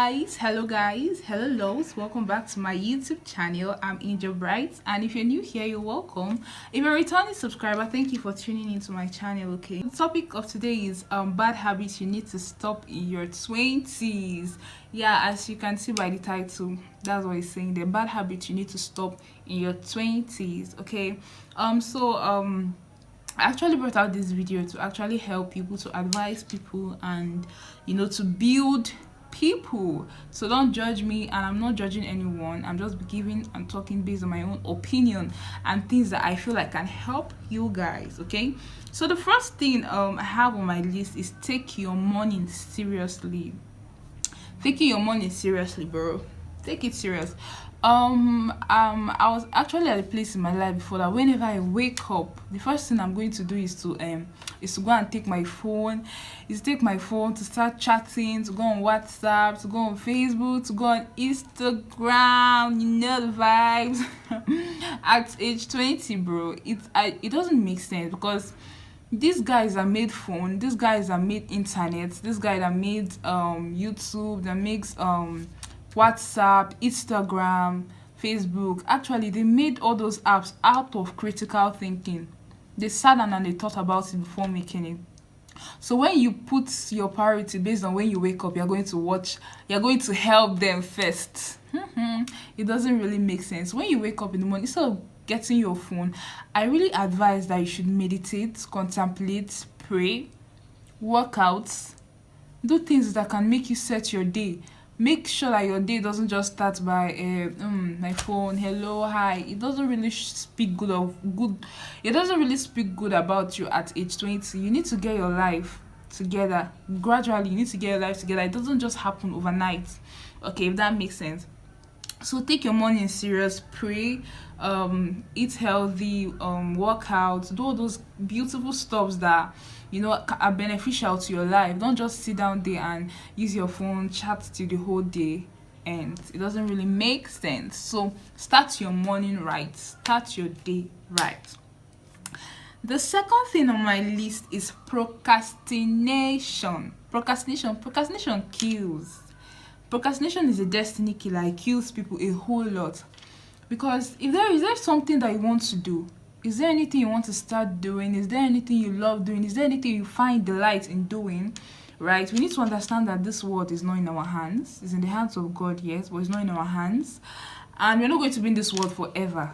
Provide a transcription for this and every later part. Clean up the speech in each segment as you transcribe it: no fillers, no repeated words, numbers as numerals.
hello guys, hello lows, welcome back to my YouTube channel. I'm Angel Bright, and if you're new here, you're welcome. If you're a returning subscriber, thank you for tuning into my channel. Okay, the topic of today is bad habits you need to stop in your 20s. Yeah, as you can see by the title, that's what it's saying, the bad habits you need to stop in your 20s. Okay, I actually brought out this video to actually help people, to advise people, and to build people. So don't judge me, and I'm not judging anyone. I'm just giving and talking based on my own opinion and things that I feel like can help you guys. Okay, so the first thing I have on my list is take your morning seriously. Taking your morning seriously, bro. Take it serious. I was actually at a place in my life before that whenever I wake up, the first thing I'm going to do is to go and take my phone, to start chatting, to go on WhatsApp, to go on Facebook, to go on Instagram. You know the vibes. At age 20, bro, it doesn't make sense, because these guys that made phone, these guys that made internet, this guy that made YouTube, that makes WhatsApp, Instagram, Facebook, actually they made all those apps out of critical thinking. They sat down and they thought about it before making it. So when you put your priority based on when you wake up, you're going to help them first. It doesn't really make sense. When you wake up in the morning, instead of getting your phone, I really advise that you should meditate, contemplate, pray, work out, do things that can make you set your day. Make sure that your day doesn't just start by my phone, hello, hi. It doesn't really speak good. It doesn't really speak good about you at age 20. You need to get your life together gradually. You need to get your life together. It doesn't just happen overnight. Okay, if that makes sense. So take your morning serious, pray, eat healthy, work out, do all those beautiful stuffs that are beneficial to your life. Don't just sit down there and use your phone, chat till the whole day, and it doesn't really make sense. So start your morning right, start your day right. The second thing on my list is procrastination. Procrastination kills. Procrastination is a destiny killer. It kills people a whole lot. Because if is there something that you want to do? Is there anything you want to start doing? Is there anything you love doing? Is there anything you find delight in doing? Right? We need to understand that this world is not in our hands. It's in the hands of God, yes, but it's not in our hands. And we're not going to be in this world forever.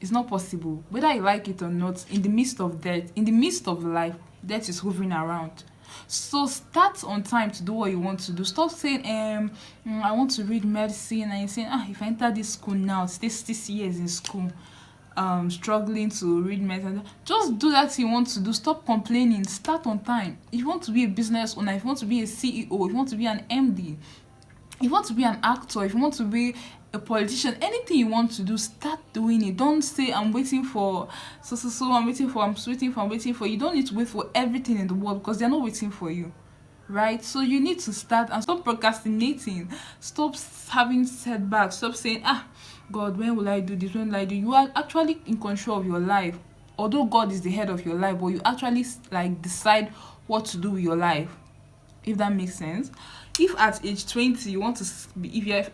It's not possible. Whether you like it or not, in the midst of death, in the midst of life, death is hovering around. So start on time to do what you want to do. Stop saying I want to read medicine, and you're saying if I enter this school now, stay 6 years in school, struggling to read medicine. Just do that you want to do. Stop complaining. Start on time. If you want to be a business owner, if you want to be a CEO, if you want to be an MD, if you want to be an actor, if you want to be a politician, anything you want to do, start doing it. Don't say I'm waiting for I'm waiting for. You don't need to wait for everything in the world, because they're not waiting for you, right? So you need to start and stop procrastinating. Stop having setbacks. Stop saying God, when will I do this? When will I do? You are actually in control of your life. Although God is the head of your life, but you actually decide what to do with your life, if that makes sense. If at age 20 you want to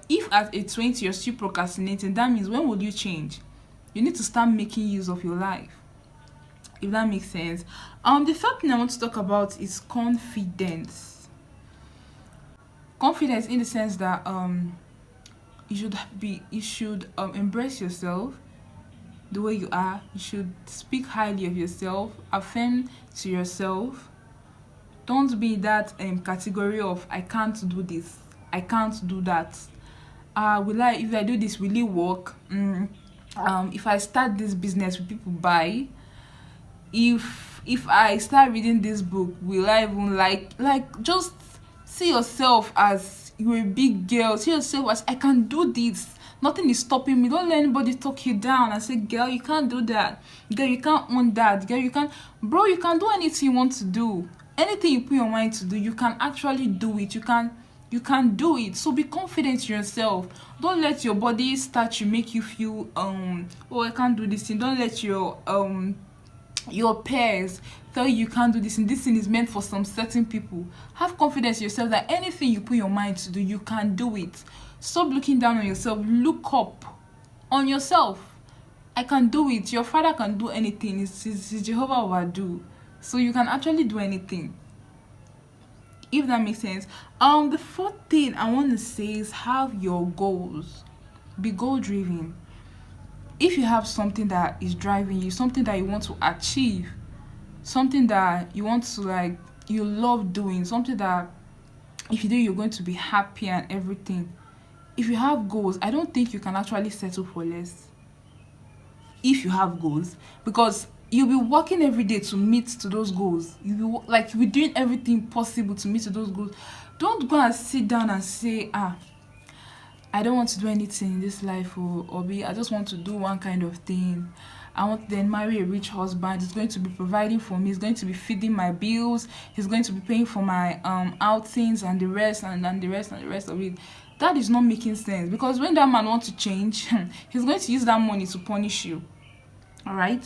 if at age 20 you're still procrastinating, that means when will you change? You need to start making use of your life, if that makes sense. The third thing I want to talk about is confidence. Confidence in the sense that you should embrace yourself the way you are. You should speak highly of yourself, affirm to yourself. Don't be that category of I can't do this, I can't do that. If I do this, will it work? If I start this business, will people buy? If I start reading this book, will I even like? Just see yourself as you're a big girl. See yourself as I can do this. Nothing is stopping me. Don't let anybody talk you down and say, girl, you can't do that. Girl, you can't own that. Girl, you can't. Bro, you can do anything you want to do. Anything you put your mind to do, you can actually do it. You can do it. So be confident in yourself. Don't let your body start to make you feel I can't do this thing. Don't let your your peers tell you can't do this and this thing is meant for some certain people, have confidence in yourself that anything you put your mind to do, you can do it. Stop looking down on yourself. Look up on yourself. I can do it. Your father can do anything. It's Jehovah overdo. So you can actually do anything. If that makes sense. The fourth thing I want to say is have your goals. Be goal driven. If you have something that is driving you, something that you want to achieve, something that you want to, like, you love doing, something that if you do you're going to be happy and everything. If you have goals, I don't think you can actually settle for less. If you have goals, because you'll be working every day to meet to those goals. You'll be doing everything possible to meet to those goals. Don't go and sit down and say, I don't want to do anything in this life, or I just want to do one kind of thing. I want to then marry a rich husband. He's going to be providing for me. He's going to be feeding my bills. He's going to be paying for my outings and the rest and the rest of it. That is not making sense, because when that man wants to change, he's going to use that money to punish you. All right.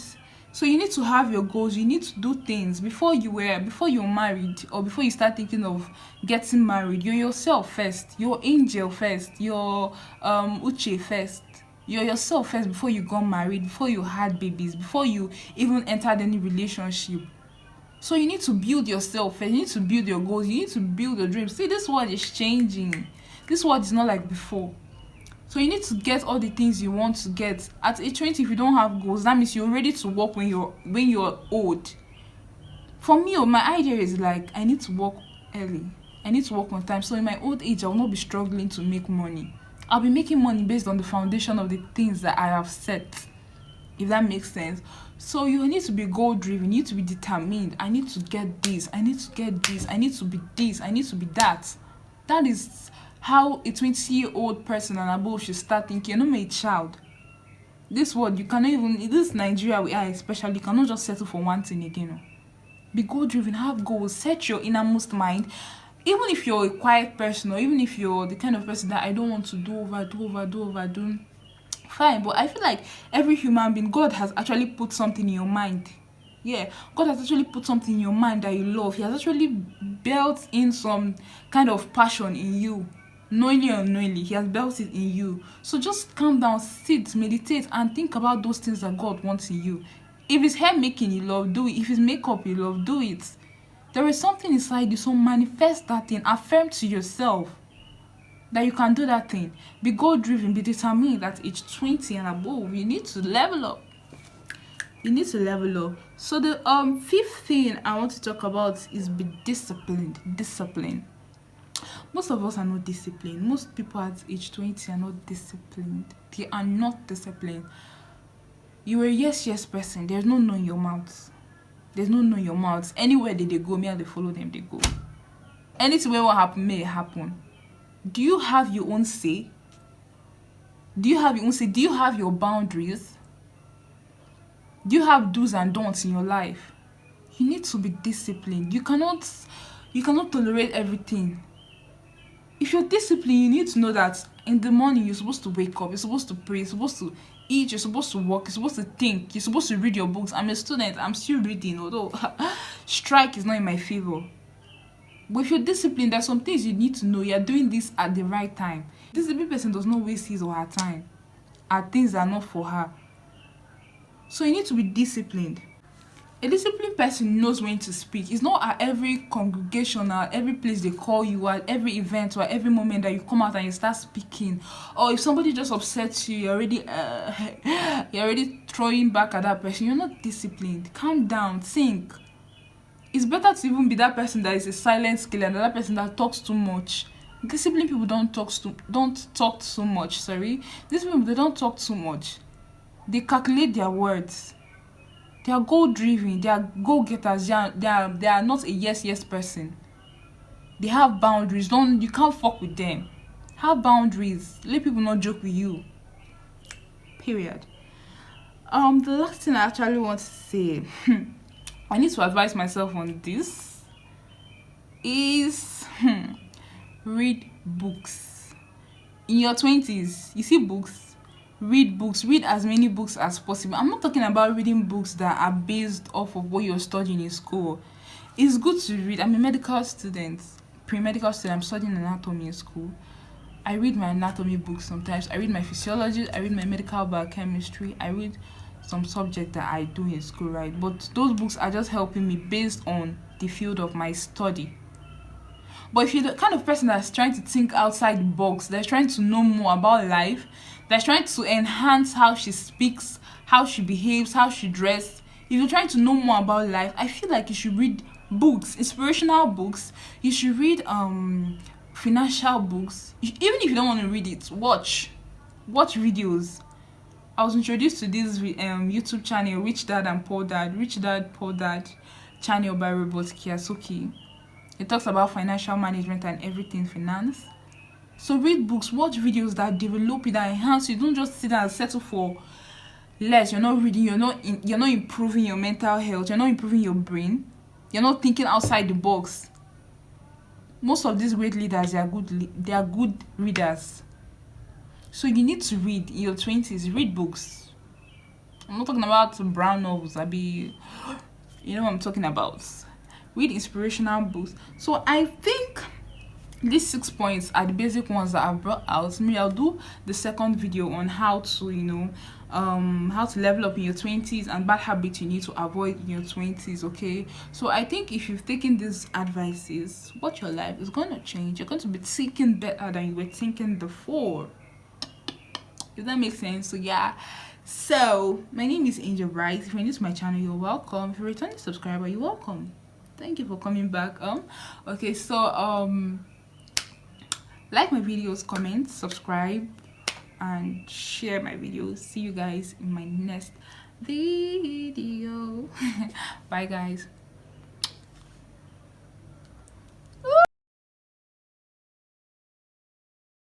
So you need to have your goals. You need to do things before you're married, or before you start thinking of getting married. You're yourself first. You're angel first. You're Uche first. You're yourself first before you got married, before you had babies, before you even entered any relationship. So you need to build yourself first. You need to build your goals. You need to build your dreams. See, this world is changing. This world is not like before. So you need to get all the things you want to get. At age 20, if you don't have goals, that means you're ready to work when you're old. For me, my idea is like, I need to work early. I need to work on time. So in my old age, I will not be struggling to make money. I'll be making money based on the foundation of the things that I have set. If that makes sense. So you need to be goal driven. You need to be determined. I need to get this. I need to get this. I need to be this. I need to be that. That is how a 20-year-old person and above should start thinking. You're not a child. This world, you cannot even, in this Nigeria we are especially, you cannot just settle for one thing again. Be goal driven, have goals, set your innermost mind. Even if you're a quiet person, or even if you're the kind of person that I don't want to overdo, fine. But I feel like every human being, God has actually put something in your mind. Yeah, God has actually put something in your mind that you love. He has actually built in some kind of passion in you. Knowingly or unknowingly, he has built it in you. So just calm down, sit, meditate, and think about those things that God wants in you. If it's hair making you love, do it. If it's makeup you love, do it. There is something inside you, so manifest that thing. Affirm to yourself that you can do that thing. Be goal driven, be determined. At age 20 and above, you need to level up. You need to level up. So the fifth thing I want to talk about is be disciplined. Discipline. Most of us are not disciplined. Most people at age 20 are not disciplined. They are not disciplined. You are a yes person. There's no no in your mouth. There's no no in your mouth. Anywhere they go, me and they follow them, they go. Anything will happen, may happen. Do you have your own say? Do you have your own say? Do you have your boundaries? Do you have do's and don'ts in your life? You need to be disciplined. You cannot tolerate everything. If you're disciplined, you need to know that in the morning you're supposed to wake up, you're supposed to pray, you're supposed to eat, you're supposed to work, you're supposed to think, you're supposed to read your books. I'm a student, I'm still reading, although strike is not in my favor. But if you're disciplined, there's some things you need to know. You're doing this at the right time. This disciplined person does not waste his or her time at things that are not for her. So you need to be disciplined. A disciplined person knows when to speak. It's not at every congregation or every place they call you, at every event or at every moment that you come out and you start speaking. Or if somebody just upsets you, you're already throwing back at that person. You're not disciplined. Calm down, think. It's better to even be that person that is a silent killer than that person that talks too much. Disciplined people don't talk too much. Sorry, these people, they don't talk too much. They calculate their words. They are goal driven. They are goal getters. They are not a yes person. They have boundaries. You can't fuck with them. Have boundaries. Let people not joke with you. Period. The last thing I actually want to say, I need to advise myself on this, is read books. In your 20s, you see books. read books, read as many books as possible. I'm not talking about reading books that are based off of what you're studying in school. It's good to read. I'm a medical student, pre-medical student. I'm studying anatomy in school. I read my anatomy books sometimes. I read my physiology. I read my medical biochemistry. I read some subject that I do in school, right? But those books are just helping me based on the field of my study. But if you're the kind of person that's trying to think outside the box, that's trying to know more about life, that's trying to enhance how she speaks, how she behaves, how she dresses, if you're trying to know more about life, I feel like you should read books, inspirational books. You should read financial books. Even if you don't want to read it, watch videos. I was introduced to this YouTube channel, Rich Dad and Poor Dad, Rich Dad Poor Dad channel by Robert Kiyosaki. It talks about financial management and everything finance. So read books, watch videos that develop you, that enhance you. Don't just sit down and settle for less. You're not reading, you're not improving your mental health, you're not improving your brain, you're not thinking outside the box. Most of these great leaders, they are good readers. So you need to read in your 20s, read books. I'm not talking about brown novels. You know what I'm talking about. Read inspirational books. So I think these 6 points are the basic ones that I've brought out. Maybe I'll do the second video on how to, how to level up in your 20s and bad habits you need to avoid in your 20s, okay? So I think if you've taken these advices, what your life is going to change. You're going to be thinking better than you were thinking before. If that makes sense. So yeah. So my name is Angel Bright. If you're new to my channel, you're welcome. If you're a returning subscriber, you're welcome. Thank you for coming back. Okay, so like my videos, comment, subscribe, and share my videos. See you guys in my next video. Bye guys.